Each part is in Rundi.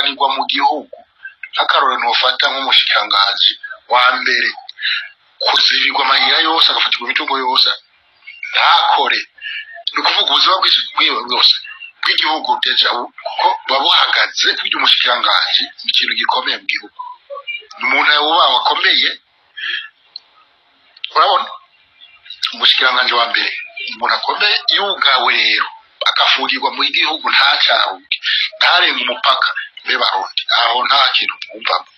bagateranirwa mu gihugu akarore ntofata nk'umushikirangazi wa mbere kuzirirwa amayira yose agafatirwa imitungo yose ntakore ni kuvuga ubuzima bw'iwe bwose bw'igihugu kuko babuhagaze by'umushikirangazi ikintu gikomeye mu gihugu umuntu yubaha akomeye urabona umushikirangazi wa mbere umuntu akomeye yugawe rero akafurirwa mu gihugu ntacaruke ntarenga umupaka bebarundi aho nta kintu mwumvamo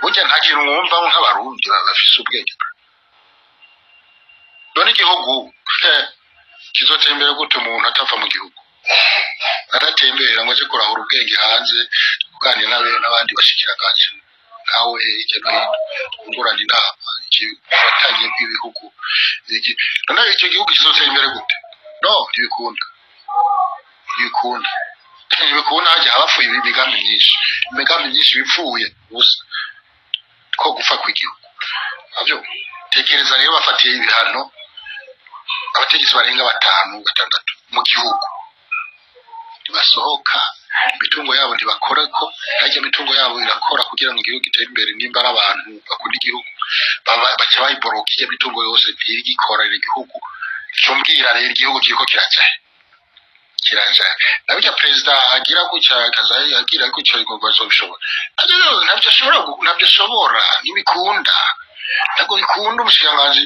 burya nta kintu mwumvamo nk'abarundi bafise ubwenge none igihugu kizotembera gute umuntu atava mu gihugu aratembera ngo aje kurahura ubwenge hanze kuganira n'abandi bashikiranganje nawe hirya no hino ungurana inama ikifatanye bw'ibihugu none icyo gihugu kizotembera gute no ntibikunda hajya abapfuye imigambi myinshi bipfuye gusa ko gupfa kw'igihugu abyo tekereza rero bafatiye ibihano abategetsi barenga 5-6 mu gihugu basohoka imitungo yabo ntibakora ko hajya imitungo yabo irakora kugira ngo igihugu gitere imbere nimba ari abantu bakunda igihugu baje bayiboroka iyo imitungo yose igikorera igihugu cyumbwira rero igihugu kiriko kiracaye nabyo perezida agira gutya kazayi agira gutya igikorwa cyo bishobora nabyo shobora nibikunda ntabwo bikunda umushikirangazi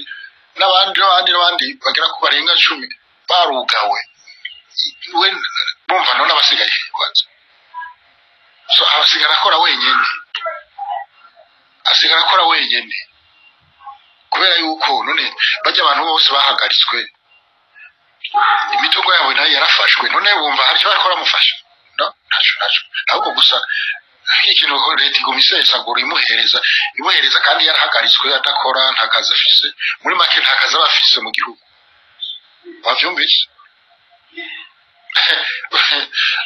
n'abandi bagera ku barenga 10 barugawe we bumva none abasigaye kwanza so asigara akora wenyene kubera yuko none bajya abantu bose bahagaritswe imitungo yabo nayo yarafashwe none bumva hari cyo bakora mufasha no naco ahubwo gusa ikintu leta igumisesa ngo imuhereza kandi yarahagaritswe adakora ntakaza afise muri make ntakaza bafise mu gihugu bavyumvise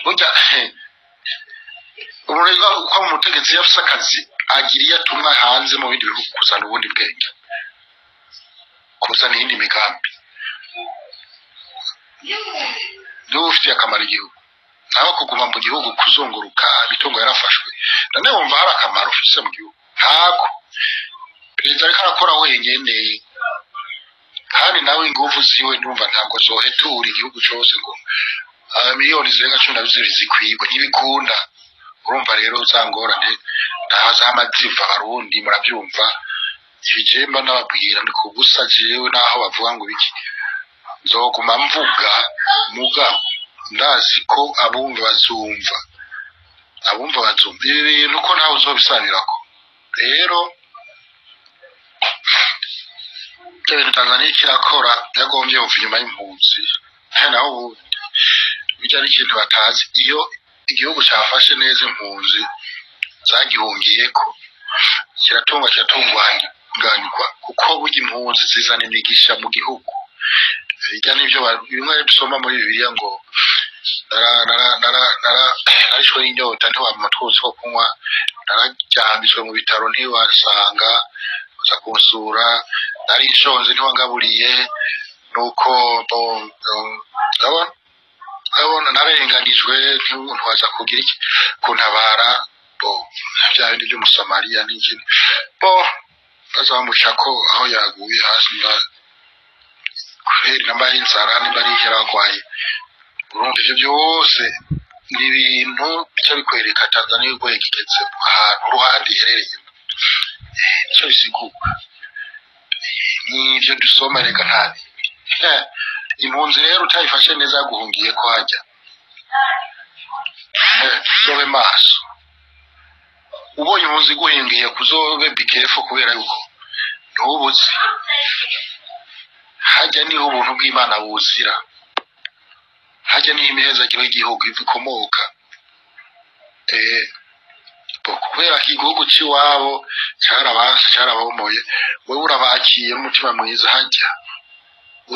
burya ururega uko umutegetsi yafise akazi agiriye atumwa hanze mu bindi bihugu kuzana ubundi bwenge kuzana indi migambi ufitiye akamaro igihugu naho kuguma mu gihugu kuzunguruka bitungo yarafashwe none wumva hari akamaro ufise mu gihugu ntako perezida ariko arakora wenyene kandi nawe ingufu ziwe ndumva ntabwo zohetura igihugu cyose ngo miliyoni zirenga 12 zikwibwa ntibikunda urumva rero uzangorane ndahaza amaziva barundi murabyumva ikijemba n'ababwira ndi kubusa jewe naho bavuga ngo biki nzoguma mvuga mugabo ndazi ko abumva bazumva ibi bintu ko ntawe uzobisanirako rero ibintu Tanzania kirakora yagombye kuva inyuma y'impunzi naho bijyana ikintu batazi iyo igihugu cyafashe neza impunzi zagihungiyeko kiratunganywa kuko burya impunzi zizana imigisha mu gihugu bijya n'ibyo bimwe dusoma muri Bibiliya ngo narishwe n'inyota ntiwamutwuzi ko kunywa narajyambitswe mu bitaro ntiwasanga uza kunsura nari nshonje ntiwangaburiye nuko abona narenganijwe ntiwaza kugira iki kuntabara bya bindi by'umusamariya n'ikindi bazamushako aho yaguye hasi kubera namba y'inzara nibari yaragwaye urumva ibyo byose ni ibintu byo bikwereka Tanzania uko yigeze ahantu ruhande yerereye cyo bisiguka n'ibyo dusoma reka ntabi impunzi rero utayifashe neza guhungiye ko hajya sobe maso ubonye impunzi guhingiye kuzobe bikefo kubera yuko ntubuzi hajya niho ubuntu bw'Imana buzira hajya niho imihezagiro y'igihugu ikomoka kubera igihugu cy'iwabo cyarabomoye wowe urabakiye n'umutima mwiza hajya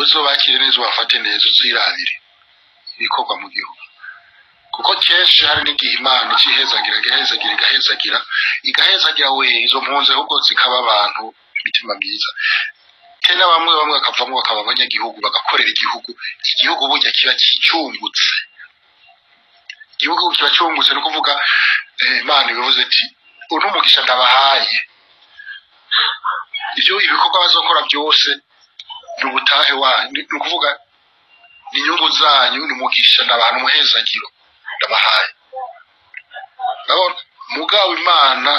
uzobakire neza ubafate neza uzirabire ibikorwa mu gihugu kuko kenshi hari n'igihe Imana igahezagira we izo mpunzi ahubwo zikaba abantu imitima myiza tena bamwe bakavamo bakaba abanyagihugu bagakorera igihugu burya kiba cyicungutse igihugu kiba cyungutse no kuvuga Imana bivuze ati uno mugisha ndabahaye ibyo ibikorwa bazokora byose n'ubutahe wanyu ni kuvuga inyungu zanyu n'umugisha n'abantu muhezagiro ndabahaye mugabo Imana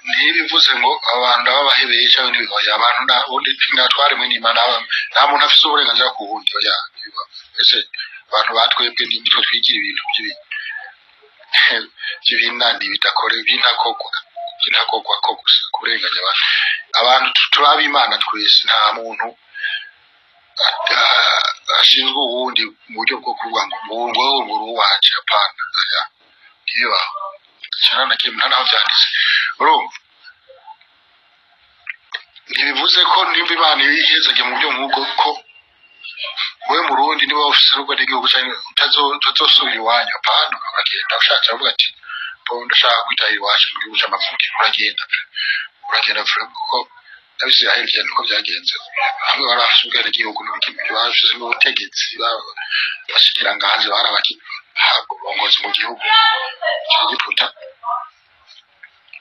ntibivuze ngo abantu babahebeye cyangwa n'ibikoya abantu nabundi natware mwe n'Imana nta muntu afite uburenganzira ku wundi oya ese abantu batwebwe n'ibyo twigira ibintu by'ibinandi bitakore bintakogwa ko gusa kurenganya abantu turaba Imana twese nta muntu ashinzwe ubundi mu buryo bwo kuvuga ngo nguru wacu apana aya kiba cyana na kimwe ntaho byanditse urumva ntibivuze ko nimba Imana yihezage mu buryo nk'ubwo ko we mu Rundi niba ufite n'ubwo n'igihugu cyane utazosubira iwanyu apana uragenda ushatse avuga ati ndashaka kwitahira iwacu mu gihugu cy'amavuko uragenda kuko Abisirayeli cyane uko byagenze hamwe barafite ubwenegihugu n'ibindi bashize mu butegetsi bashikiranganze barabaki bongozi mu gihugu cy'Egiputa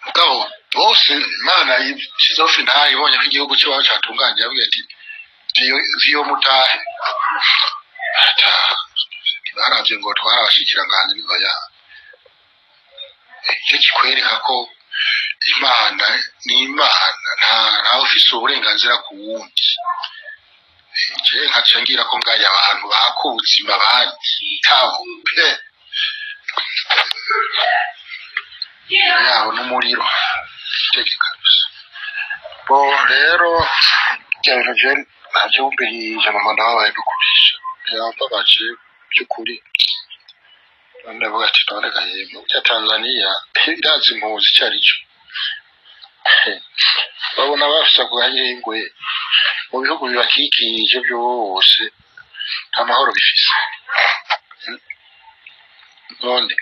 mugabo bose Imana yishizeho finali ibonye ko igihugu cy'iwacu cyatunganye yavuga ati ziyo mutahe baravye ngo twarabashikiranganze nizoya icyo kikwereka ko Imana ni Imana nta ufise uburenganzira ku wundi je nkacengira ko ngaya abantu bakuzima bataho yaho n'umuriro tekikabisa bo rero cyane je nacyumbirije mama ndabaye dukurisha yababaje byukuri ndavuga ati tondagaye mu Tanzania irazi impuzi cyarico babona bafisa kugahingwe mu bihugu bibakikije byose amahoro bifise none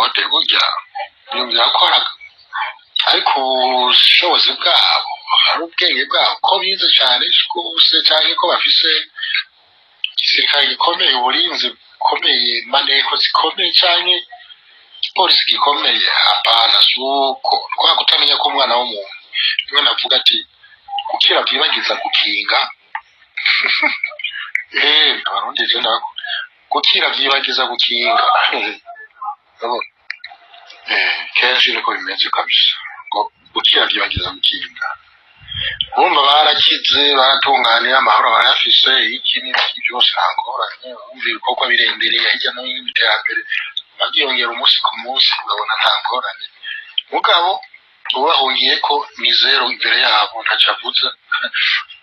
ati burya ibintu byakoraga ariko ubushobozi bwabo hari ubwenge bwabo ko bize cyane rwose cyangwa ko bafise igisirikare gikomeye uburinzi bukomeye maneko zikomeye cyane polisi gikomeye apana suko kwa kutamenya ko umwana w'umuntu niwe navuga ati ukira byibagiza gukinga abarundi je nako gukira byibagiza gukinga kenshi niko bimeze kabisa ngo gukira byibagiza gukinga bumva barakize baratunganira amahoro barafise iki n'iki byose ntangoranye bumva ibikorwa birendereye hirya no hino iterambere bagiyongera umunsi ku munsi babona ntangorane mugabo ubahungiye ko ni zero imbere yabo ntacavuze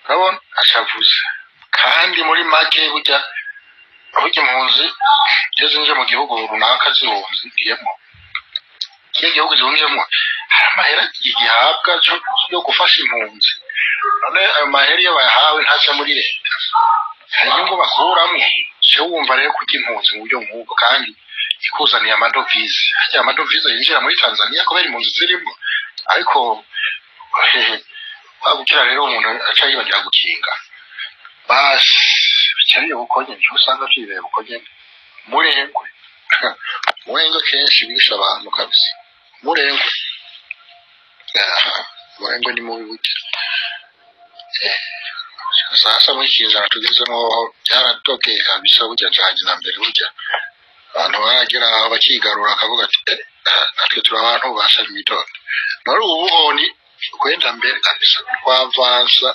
urabona acavuze kandi muri make burya impunzi iyo zinje mu gihugu runaka zihungiyemo igihugu zihungiyemo hari amahera gihabwa yo gufasha impunzi none ayo mahera iyo bayahawe ntaca muri leta hari inyungu bakuramo cyo wumva rero kurya impunzi mu buryo nk'ubwo kandi ikuzaniye amadovize hajya amadovize yinjira muri Tanzania kubera impunzi zirimo ariko bagukira rero umuntu aca yibagira gukinga basi bicyariye bukonye cyo usanga cyibeye bukonye murengwe murengwe kenshi bisha abantu kabisa murengwe ni mubi buke sasa mu kinjana tugezemo byaratokeye kabisa burya cyane na mbere burya abantu baragera bakigarura akavuga ati natwe turi abantu basha imitondo nari ubuhoni kwenda mbere kabisa kwavansa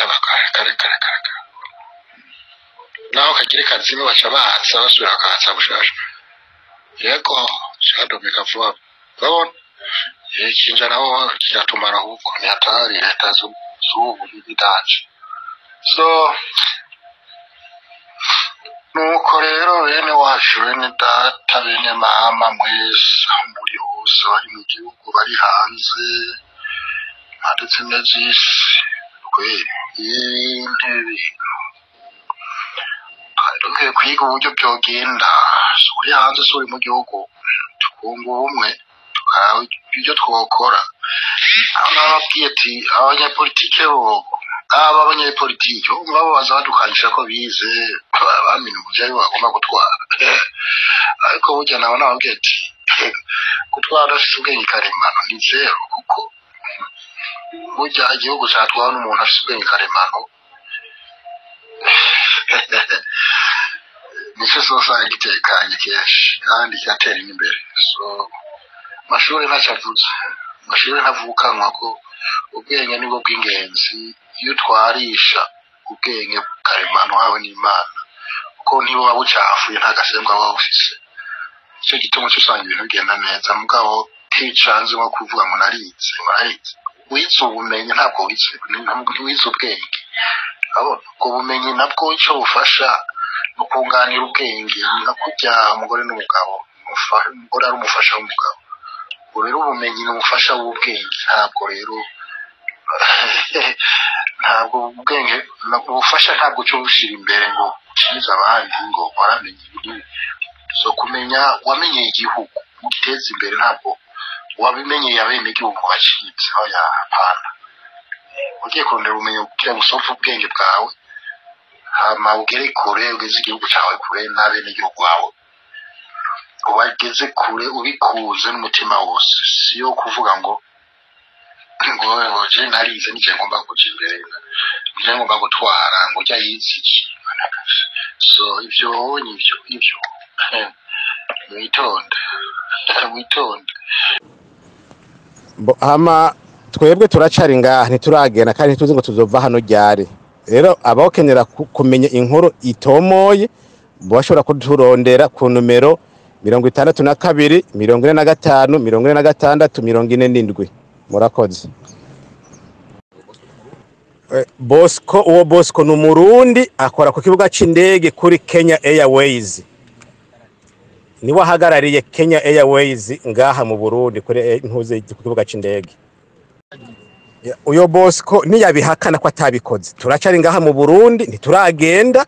abakara naho kagire kazime baca bahatsa basubira akahatsa bushasha yego shadomeka vuba babona ikinjana aho kiratumara huko ni hatari leta z'ubu bidaje so nuko rero bene wacu bene data bene mama mwese muri hose bari mu gihugu bari hanze ndetse n'izisi intebe dukwiye kwiga uburyo byogenda uri hanze uri mu gihugu tukunga ubumwe ibyo twokora ababwiye ati abanyapolitike bo aba abanyepolitiki baba baza badukanisha ko bize bamenya uburyo bagomba gutwara ariko burya nawe nababwiye ati gutwara si ubwenge karemano ni zero kuko burya igihugu cyatwawe n'umuntu afite ubwenge karemano nicyo usanga gitekanye kenshi kandi cyatera imbere. So amashuri ntacyo avuze, amashuri ntavukanwa ko ubwenge nibwo bw'ingenzi iyo utwarisha ubwenge karemano hawe n'Imana kuko niba waba ucafuye nta gasembwa waba ufise. Icyo gituma usanga ibintu bigenda neza mugabo ticanze nko kuvuga ngo narize wize ubumenyi ntabwo wize ubwenge. Ubwo bumenyi nabwo icyo bufasha no kunganira ubwenge no kujya umugore n'umugabo, umugore ari umufasha w'umugabo, rero ubumenyi ni umufasha w'ubwenge. Ntabwo ubwenge ubufasha ntabwo cyo bushira imbere ngo ukize abandi ngo waramenye ibintu. So kumenya wamenye igihugu giteza imbere ntabwo wabimenye yabene igihugu wacitse oya hapana. Ugiye kurondera ubumenyi kugira ngo usofe ubwenge bwawe hama ugere kure ugeze igihugu cyawe kure n'abene igihugu wawe ubageze kure ubikuze n'umutima wose. Siyo kuvuga ngo je narize nije ngomba kuja imbere nije ngomba gutwara ngo ujya yiziki. So ibyo witonde hama twebwe turacari ngaha ntituragenda kandi ntituzi ngo tuzova hano ryari. Rero abakenera kumenya inkuru itomoye bashobora kuturondera ku numero 62 45 46 47. Murakoze. Bosco n'umurundi akora ku kibuga c'indege kuri Kenya Airways. Niwe ahagarariye Kenya Airways ngaha mu Burundi kuri ntuze ku kibuga c'indege. Uyo Bosco niyabihakana ko atabikoze. Turacari ngaha mu Burundi ntituragenda,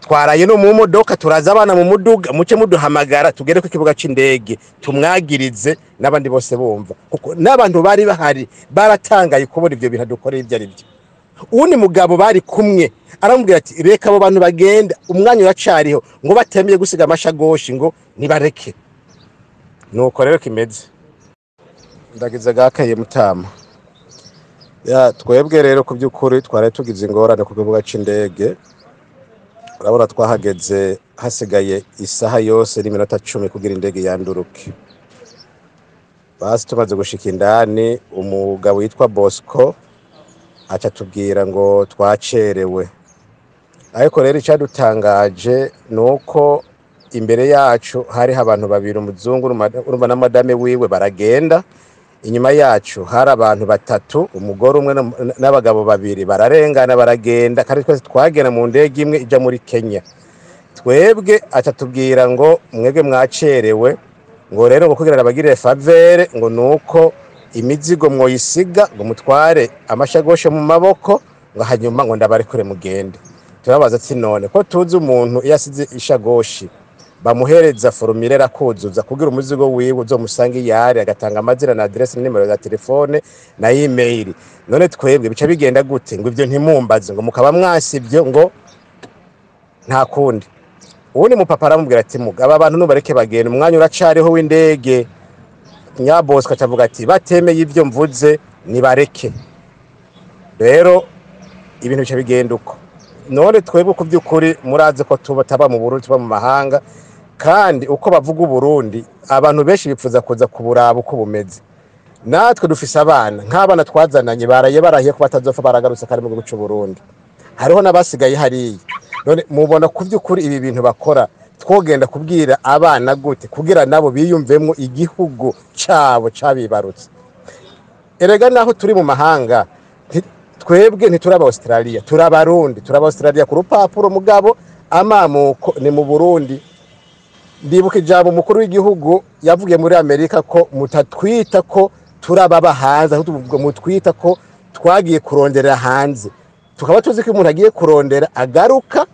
twaraye no mu modoka turaza abana mu muduga muce muduhamagara tugere ku kibuga c'indege tumwagirize n'abandi bose bumva kuko n'abantu bari bahari baratangaye kubona ivyo bintu dukoreye ibyo ari byo. Uwundi mugabo bari kumwe aramubwira ati reka abo bantu bagenda umwanya uracariho ngo batemeye gusiga amashagoshi ngo nibareke. Nuko rero kimeze ndagize gakaye Mutama. Twebwe rero ku by'ukuri twari tugize ingorane ku kibuga c'indege. Urabona twahageze hasigaye isaha yose n'iminota 10 kugira indege yanduruke. Basi tumaze gushika indani umugabo witwa Bosco aca tubwira ngo twacerewe. Ariko rero icyadutangaje nuko imbere yacu hari abantu babiri umuzungu urumva na madame wiwe baragenda. Inyuma yacu hari abantu batatu umugore umwe n'abagabo babiri bararengana baragenda kandi twese twagenda mu ndege imwe ija muri Kenya. Twebwe atatubwira ngo mwebwe mwacerewe ngo rero ngo kugira abagirire favere ngo nuko imizigo mwoyisiga ngo mutware amashagoshe mu maboko ngo hanyuma ngo ndabarekure mugende. Turabaza ati none ko tuzi umuntu yasize ishagoshi bamuhereza formulaire akuzuza kugira umuzigo wiwe uzomusanga yari agatanga amazina na adresse nimero za telefone na email. None twebwe bica bigenda gute ngo ivyo ntimumbaze ngo mukaba mwasivyo ngo nta kundi. Uwundi mupapa aramubwira ati aba abantu nubareke bagenda umwanya uracariho w'indege. Nyabosco atavuga ati batemeye ivyo mvuze nibareke. Rero ibintu bica bigenda uko. None twebwe ku by'ukuri muraze ko tuba mu Burundi tuba mu mahanga kandi uko bavuga uBurundi abantu benshi bipfuza kuza kuburaba uko bumeze. Natwe dufise abana nk'abana twazananye barahiye ko batazofa baragarutse kare mu gihugu cy'u Burundi. Hariho nabasigaye hariye. None mubona ku by'ukuri ibi bintu bakora twogenda kubwira abana gute kugira nabo biyumvemmo igihugu cyabo cabibarutse. Erega naho turi mu mahanga twebwe ntituraba Australia turabarundi turaba Australia ku rupapuro mugabo amamuko ni mu Burundi. Ndibuka ijambo umukuru w'igihugu yavugiye muri Amerika ko mutatwita ko turaba hanze ahubwo mutwita ko twagiye kurondera hanze. Tukaba tuzi ko umuntu agiye kurondera agaruka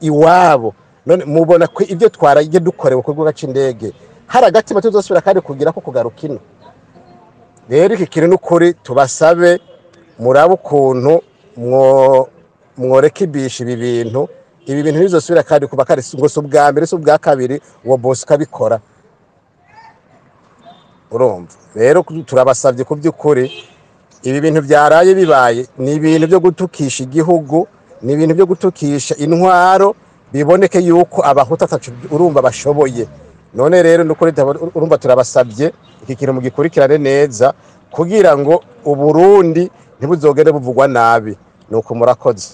iwabo. None mubona ko ibyo twaragiye dukorewe ku rwego c'indege hari agatima tuzosubira kandi kugira ko kugaruka ino. Rero iki kintu n'ukuri tubasabe muraba ukuntu mworekibisha ibi bintu ntibizosubira kandi kuba kari ngo si ubwa mbere si ubwa kabiri uwo bosi ukabikora urumva rero turabasabye ku by'ukuri ibi bintu byaraye bibaye ni ibintu byo gutukisha igihugu ni ibintu byo gutukisha intwaro biboneke yuko abahuta atacu urumva bashoboye none rero nukuri urumva turabasabye iki kintu mugikurikirane neza kugira ngo Uburundi ntibuzogende buvugwa nabi nuko murakoze